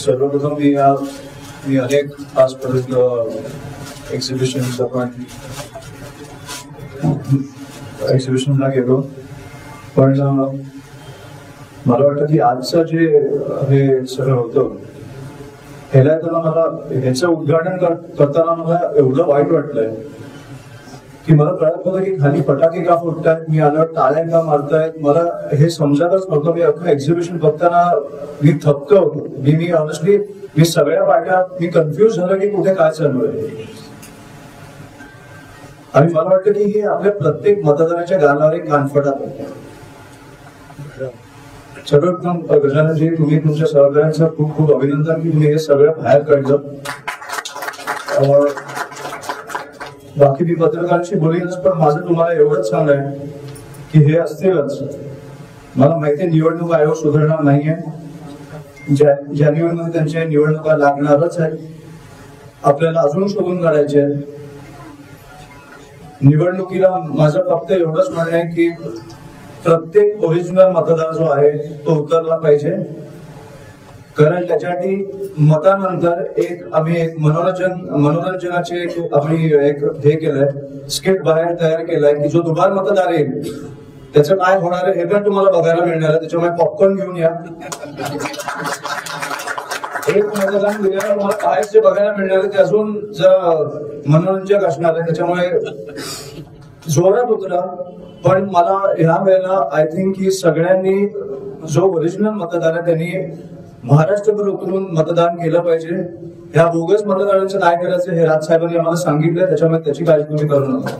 सर्वप्रथम मी अनेक आजपर्यंत एक्झिबिशनला गेलो, पण मला वाटतं की आजचं जे हे सगळं होतं ह्याला मला ह्याचं उद्घाटन करताना मला एवढं वाईट वाटलंय की मला कळत होतं की खाली फटाके का फुटतायत, मी आलं टाळ्या का मारतायत, मला हे समजतच नव्हतं. मी अख्खं एक्झिबिशन बघताना मी थक्क होतो. मी ऑनेस्टली मी सगळ्या पार्ट्या मी कन्फ्युज झालो की कुठे काय चालू आहे. आणि मला वाटतं की हे आपल्या प्रत्येक मतदाराच्या गालावर एक कानफटा पडतो. सर्वप्रथम गजाननजी, तुम्ही तुमच्या सहकार्यांचं खूप खूप अभिनंदन की तुम्ही हे सगळं बाहेर काढलं. बाकी मी पत्रकारांशी बोलीनच, पण माझं तुम्हाला एवढंच सांगणं आहे की हे असतीलच. मला माहिती आहे निवडणूक आयोग सुधारणार नाहीये. जानेवारीमध्ये त्यांच्या निवडणुका लागणारच आहेत. आपल्याला अजून शोधून काढायचे आहेत. निवडणुकीला माझं फक्त एवढंच म्हणणं आहे की प्रत्येक ओरिजिनल मतदार जो आहे तो उतरला पाहिजे. कारण त्याच्यासाठी मतानंतर आम्ही एक मनोरंजनाचे आम्ही एक हे केलंय, स्किट बाहेर तयार केलाय की जो दुबार मतदार येईल त्याचं काय होणार आहे हे पण तुम्हाला बघायला मिळणार आहे. त्याच्यामुळे पॉपकॉर्न घेऊन या. एक मतदान दिल्यावर तुम्हाला काय जे बघायला मिळणार आहे ते अजून मनोरंजक असणार आहे. त्याच्यामुळे जोरात उतरा. पण मला ह्या वेळेला आय थिंक की सगळ्यांनी जो ओरिजिनल मतदार आहे त्यांनी महाराष्ट्रभर उतरून मतदान केलं पाहिजे. ह्या बोगस मतदारांचं काय करायचं हे राजसाहेबांनी आम्हाला सांगितलं, त्याच्यामुळे त्याची काळजी तुम्ही करू नका.